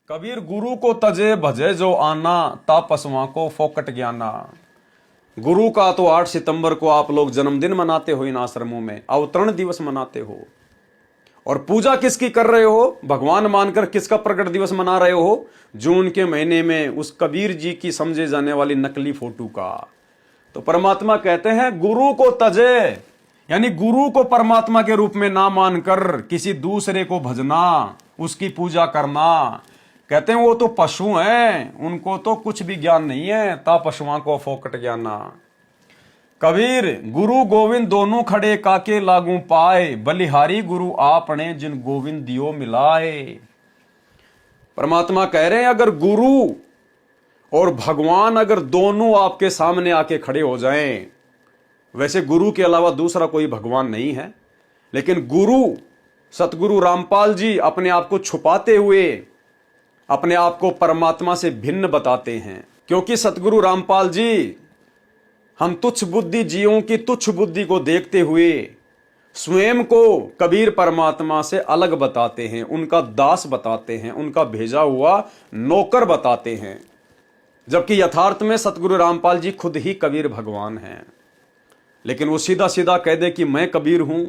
कबीर गुरु को तजे भजे जो आना, ता पसवा को फोकट ज्ञाना। गुरु का तो 8 सितंबर को आप लोग जन्मदिन मनाते हो, इन आश्रमों में अवतरण दिवस मनाते हो, और पूजा किसकी कर रहे हो? भगवान मानकर किसका प्रकट दिवस मना रहे हो? जून के महीने में उस कबीर जी की समझे जाने वाली नकली फोटो का। तो परमात्मा कहते हैं गुरु को तजे, यानी गुरु को परमात्मा के रूप में ना मानकर किसी दूसरे को भजना, उसकी पूजा करना। कहते हैं वो तो पशु हैं, उनको तो कुछ भी ज्ञान नहीं है, ता पशुओं को फोकट ज्ञाना। कबीर गुरु गोविंद दोनों खड़े काके लागू पाए, बलिहारी गुरु आपने जिन गोविंद दियो मिलाए। परमात्मा कह रहे हैं अगर गुरु और भगवान अगर दोनों आपके सामने आके खड़े हो जाएं, वैसे गुरु के अलावा दूसरा कोई भगवान नहीं है, लेकिन गुरु सतगुरु रामपाल जी अपने आप को छुपाते हुए अपने आप को परमात्मा से भिन्न बताते हैं, क्योंकि सतगुरु रामपाल जी हम तुच्छ बुद्धि जीवों की तुच्छ बुद्धि को देखते हुए स्वयं को कबीर परमात्मा से अलग बताते हैं, उनका दास बताते हैं, उनका भेजा हुआ नौकर बताते हैं, जबकि यथार्थ में सतगुरु रामपाल जी खुद ही कबीर भगवान हैं। लेकिन वो सीधा सीधा कह दे कि मैं कबीर हूं,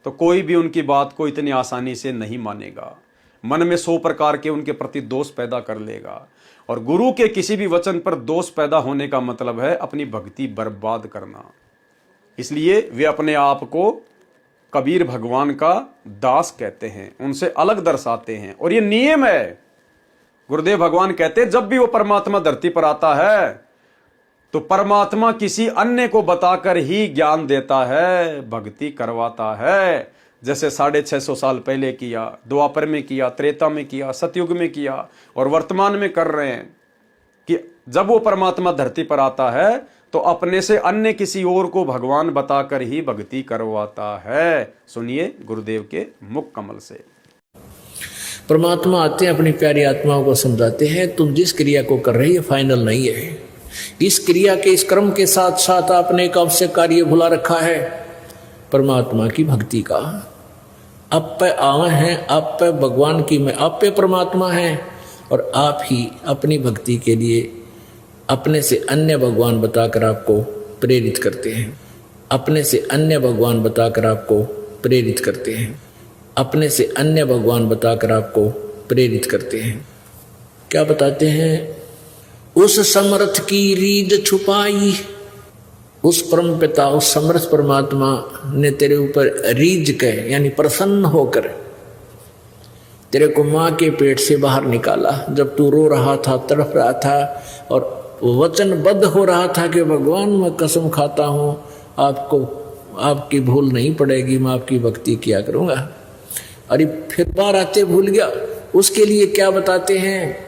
तो कोई भी उनकी बात को इतनी आसानी से नहीं मानेगा, मन में 100 प्रकार के उनके प्रति दोष पैदा कर लेगा। और गुरु के किसी भी वचन पर दोष पैदा होने का मतलब है अपनी भक्ति बर्बाद करना। इसलिए वे अपने आप को कबीर भगवान का दास कहते हैं, उनसे अलग दर्शाते हैं, और ये नियम है। गुरुदेव भगवान कहते हैं जब भी वो परमात्मा धरती पर आता है तो परमात्मा किसी अन्य को बताकर ही ज्ञान देता है, भक्ति करवाता है। जैसे 650 साल पहले किया, द्वापर में किया, त्रेता में किया, सतयुग में किया, और वर्तमान में कर रहे हैं कि जब वो परमात्मा धरती पर आता है तो अपने से अन्य किसी और को भगवान बताकर ही भक्ति करवाता है। सुनिए गुरुदेव के मुख कमल से। परमात्मा आते हैं, अपनी प्यारी आत्माओं को समझाते हैं तुम जिस क्रिया को कर रही है फाइनल नहीं है। इस क्रिया के, इस कर्म के साथ साथ आपने एक आवश्यक कार्य भुला रखा है, परमात्मा की भक्ति का। आप पे आवे हैं, आप पे भगवान की में, आप पे परमात्मा है, और आप ही अपनी भक्ति के लिए अपने से अन्य भगवान बताकर आपको प्रेरित करते हैं, अपने से अन्य भगवान बताकर आपको प्रेरित करते हैं, अपने से अन्य भगवान बताकर आपको प्रेरित करते हैं। क्या बताते हैं? उस समर्थ की रीद छुपाई, उस परम पिता, उस समर्थ परमात्मा ने तेरे ऊपर रीझ के यानी प्रसन्न होकर तेरे को माँ के पेट से बाहर निकाला, जब तू रो रहा था, तड़प रहा था, और वचनबद्ध हो रहा था कि भगवान मैं कसम खाता हूँ आपको, आपकी भूल नहीं पड़ेगी, मैं आपकी भक्ति किया करूँगा। अरे फिर बार आते भूल गया। उसके लिए क्या बताते हैं?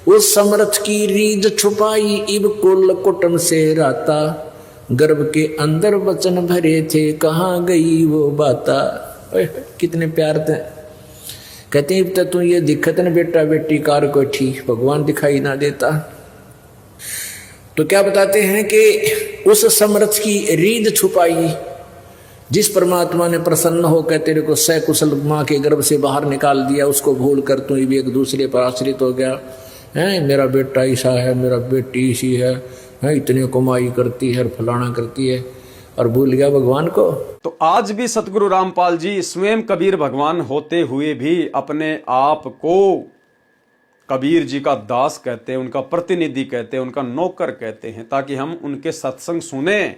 उस समर्थ की रीझ छुपाई, इब कुल कुटुम से राता, गर्भ के अंदर वचन भरे थे, कहाँ गई वो बाता। कितने प्यार थे। कहते हैं तब तू ये दिक्कत न बेटा बेटी कार को ठीक भगवान दिखाई ना देता। तो क्या बताते हैं कि उस समर्थ की रीझ छुपाई, जिस परमात्मा ने प्रसन्न होकर तेरे को सकुशल माँ के गर्भ से बाहर निकाल दिया, उसको भूल कर तू भी एक दूसरे पर आश्रित हो गया है। मेरा बेटा ऐसा है, मेरा बेटी ऐसी है, इतनी कमाई करती है, फलाना करती है, और भूल गया भगवान को। तो आज भी सतगुरु रामपाल जी स्वयं कबीर भगवान होते हुए भी अपने आप को कबीर जी का दास कहते हैं, उनका प्रतिनिधि कहते हैं, उनका नौकर कहते हैं, ताकि हम उनके सत्संग सुने,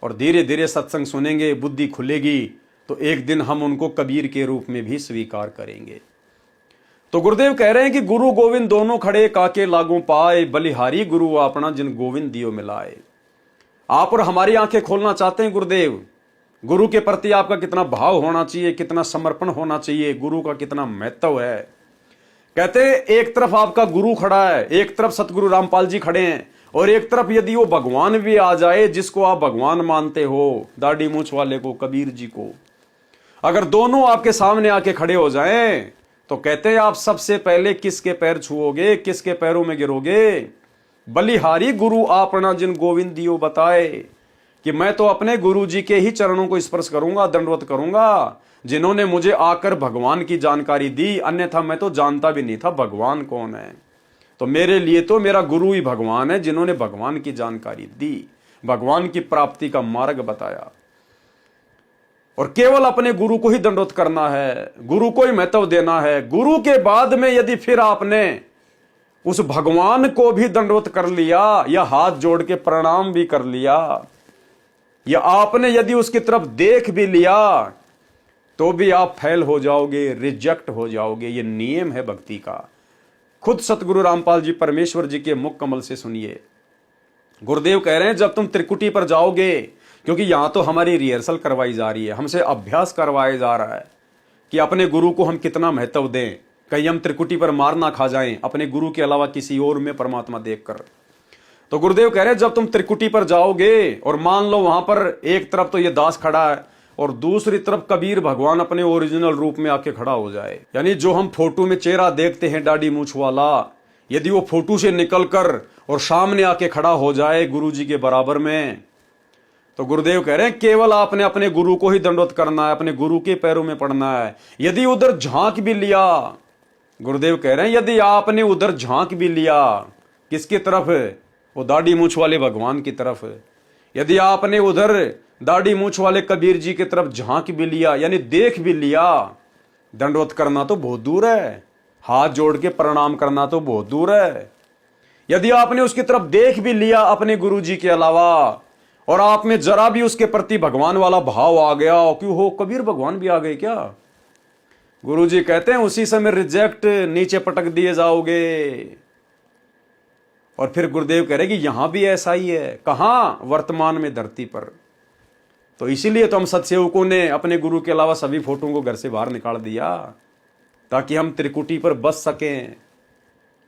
और धीरे धीरे सत्संग सुनेंगे, बुद्धि खुलेगी, तो एक दिन हम उनको कबीर के रूप में भी स्वीकार करेंगे। तो गुरुदेव कह रहे हैं कि गुरु गोविंद दोनों खड़े काके लागू पाए, बलिहारी गुरु अपना जिन गोविंद दियो मिलाए। आप और हमारी आंखें खोलना चाहते हैं गुरुदेव, गुरु के प्रति आपका कितना भाव होना चाहिए, कितना समर्पण होना चाहिए, गुरु का कितना महत्व है। कहते हैं एक तरफ आपका गुरु खड़ा है, एक तरफ सतगुरु रामपाल जी खड़े हैं, और एक तरफ यदि वो भगवान भी आ जाए जिसको आप भगवान मानते हो, दाढ़ी मूछ वाले को, कबीर जी को, अगर दोनों आपके सामने आके खड़े हो जाएं, तो कहते हैं आप सबसे पहले किसके पैर छुओगे, किसके पैरों में गिरोगे? बलिहारी गुरु आपना जिन गोविंद दियो बताए, कि मैं तो अपने गुरु जी के ही चरणों को स्पर्श करूंगा, दंडवत करूंगा, जिन्होंने मुझे आकर भगवान की जानकारी दी, अन्यथा मैं तो जानता भी नहीं था भगवान कौन है। तो मेरे लिए तो मेरा गुरु ही भगवान है, जिन्होंने भगवान की जानकारी दी, भगवान की प्राप्ति का मार्ग बताया। और केवल अपने गुरु को ही दंडवत करना है, गुरु को ही महत्व देना है। गुरु के बाद में यदि फिर आपने उस भगवान को भी दंडवत कर लिया या हाथ जोड़ के प्रणाम भी कर लिया, या आपने यदि उसकी तरफ देख भी लिया, तो भी आप फेल हो जाओगे, रिजेक्ट हो जाओगे। ये नियम है भक्ति का। खुद सतगुरु रामपाल जी परमेश्वर जी के मुख कमल से सुनिए। गुरुदेव कह रहे हैं जब तुम त्रिकुटी पर जाओगे, क्योंकि यहां तो हमारी रिहर्सल करवाई जा रही है, हमसे अभ्यास करवाया जा रहा है कि अपने गुरु को हम कितना महत्व दें, कहीं हम त्रिकुटी पर मार ना खा जाएं अपने गुरु के अलावा किसी और में परमात्मा देखकर। तो गुरुदेव कह रहे हैं जब तुम त्रिकुटी पर जाओगे और मान लो वहां पर एक तरफ तो ये दास खड़ा है और दूसरी तरफ कबीर भगवान अपने ओरिजिनल रूप में आके खड़ा हो जाए, यानी जो हम फोटो में चेहरा देखते हैं दाढ़ी मूछ वाला, यदि वो फोटो से निकलकर और सामने आके खड़ा हो जाए गुरु जी के बराबर में, तो गुरुदेव कह रहे हैं केवल आपने अपने गुरु को ही दंडवत करना है, अपने गुरु के पैरों में पड़ना है। यदि उधर झांक भी लिया, गुरुदेव कह रहे हैं यदि आपने उधर झांक भी लिया, किसकी तरफ? वो दाढ़ी मूछ वाले भगवान की तरफ। यदि आपने उधर दाढ़ी मूछ वाले कबीर जी की तरफ झांक भी लिया, यानी देख भी लिया, दंडवत करना तो बहुत दूर है, हाथ जोड़ के प्रणाम करना तो बहुत दूर है। यदि आपने उसकी तरफ देख भी लिया अपने गुरु जी के अलावा, और आप में जरा भी उसके प्रति भगवान वाला भाव आ गया, क्यों हो कबीर भगवान भी आ गए क्या? गुरु जी कहते हैं उसी समय रिजेक्ट, नीचे पटक दिए जाओगे। और फिर गुरुदेव कह रहे कि यहां भी ऐसा ही है। कहां? वर्तमान में, धरती पर। तो इसीलिए तो हम सत्सेवकों ने अपने गुरु के अलावा सभी फोटों को घर से बाहर निकाल दिया, ताकि हम त्रिकुटी पर बस सकें।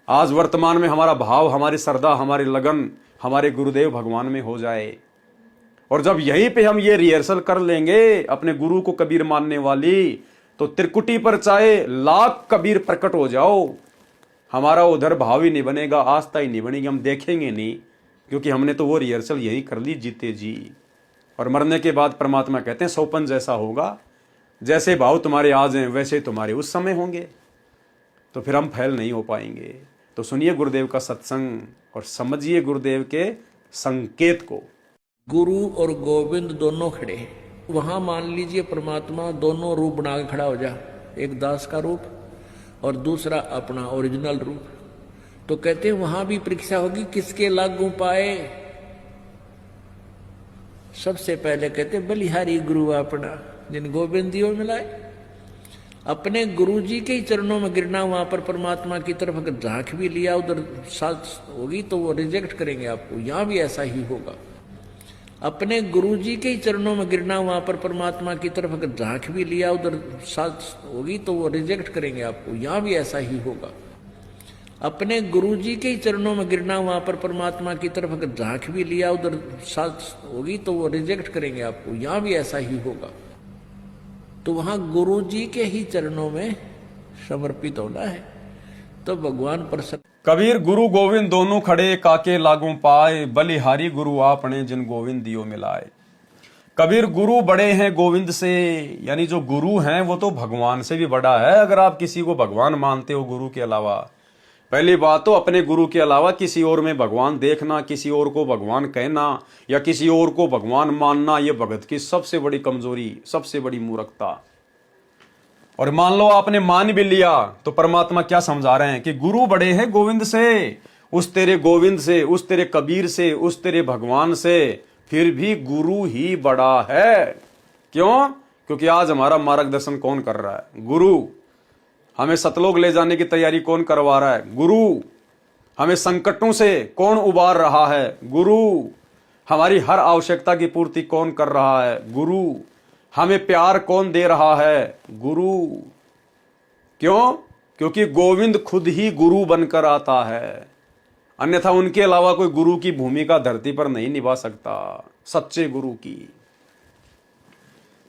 आज वर्तमान में हमारा भाव, हमारी श्रद्धा, हमारी लगन हमारे गुरुदेव भगवान में हो जाए। और जब यहीं पे हम ये रिहर्सल कर लेंगे अपने गुरु को कबीर मानने वाली, तो त्रिकुटी पर चाहे लाख कबीर प्रकट हो जाओ, हमारा उधर भाव ही नहीं बनेगा, आस्था ही नहीं बनेगी, हम देखेंगे नहीं, क्योंकि हमने तो वो रिहर्सल यही कर ली जीते जी। और मरने के बाद परमात्मा कहते हैं सौपन जैसा होगा, जैसे भाव तुम्हारे आज हैं वैसे तुम्हारे उस समय होंगे। तो फिर हम फैल नहीं हो पाएंगे। तो सुनिए गुरुदेव का सत्संग और समझिए गुरुदेव के संकेत को। गुरु और गोविंद दोनों खड़े हैं। वहां मान लीजिए परमात्मा दोनों रूप बना के खड़ा हो जा, एक दास का रूप और दूसरा अपना ओरिजिनल रूप। तो कहते हैं वहां भी परीक्षा होगी किसके लागू पाए। सबसे पहले कहते बलिहारी गुरु अपना, जिन गोविंद दियो मिलाए। अपने गुरु जी के ही चरणों में गिरना, वहां पर परमात्मा की तरफ अगर झांक भी लिया उधर साथ होगी तो वो रिजेक्ट करेंगे आपको। यहां भी ऐसा ही होगा। अपने गुरु जी के ही चरणों में गिरना, वहां पर परमात्मा की तरफ अगर झांक भी लिया उधर साथ होगी तो वो रिजेक्ट करेंगे आपको। यहां भी ऐसा ही होगा। अपने गुरु जी के ही चरणों में गिरना, वहां पर परमात्मा की तरफ अगर झांक भी लिया उधर साथ होगी तो वो रिजेक्ट करेंगे आपको। यहां भी ऐसा ही होगा। तो वहां गुरु जी के ही चरणों में समर्पित होना है, तो भगवान प्रसन्न। कबीर गुरु गोविंद दोनों खड़े, काके लागू पाए, बलिहारी गुरु आपने जिन गोविंद दियो मिलाए। कबीर गुरु बड़े हैं गोविंद से, यानी जो गुरु हैं वो तो भगवान से भी बड़ा है। अगर आप किसी को भगवान मानते हो गुरु के अलावा, पहली बात तो अपने गुरु के अलावा किसी और में भगवान देखना, किसी और को भगवान कहना या किसी और को भगवान मानना, ये भगत की सबसे बड़ी कमजोरी, सबसे बड़ी मूर्खता। और मान लो आपने मान भी लिया, तो परमात्मा क्या समझा रहे हैं कि गुरु बड़े हैं गोविंद से, उस तेरे गोविंद से, उस तेरे कबीर से, उस तेरे भगवान से, फिर भी गुरु ही बड़ा है। क्यों? क्योंकि आज हमारा मार्गदर्शन कौन कर रहा है? गुरु। हमें सतलोक ले जाने की तैयारी कौन करवा रहा है? गुरु। हमें संकटों से कौन उबार रहा है? गुरु। हमारी हर आवश्यकता की पूर्ति कौन कर रहा है? गुरु। हमें प्यार कौन दे रहा है? गुरु। क्यों? क्योंकि गोविंद खुद ही गुरु बनकर आता है, अन्यथा उनके अलावा कोई गुरु की भूमिका धरती पर नहीं निभा सकता, सच्चे गुरु की।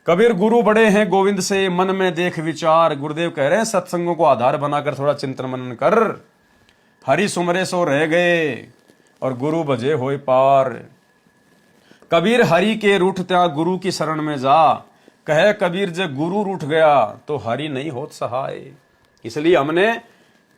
कबीर गुरु बड़े हैं गोविंद से, मन में देख विचार। गुरुदेव कह रहे हैं सत्संगों को आधार बनाकर थोड़ा चिंतन मनन कर। हरि सुमरे सो रह गए और गुरु भजे होए पार। कबीर हरि के रूठ त्या गुरु की शरण में जा, कहे कबीर जब गुरु रूठ गया तो हरि नहीं होत सहाय। इसलिए हमने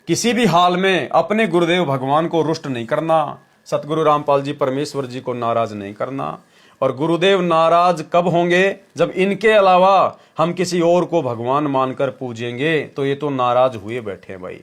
किसी भी हाल में अपने गुरुदेव भगवान को रुष्ट नहीं करना, सतगुरु रामपाल जी परमेश्वर जी को नाराज नहीं करना। और गुरुदेव नाराज कब होंगे? जब इनके अलावा हम किसी और को भगवान मानकर पूजेंगे तो ये तो नाराज हुए बैठे हैं भाई।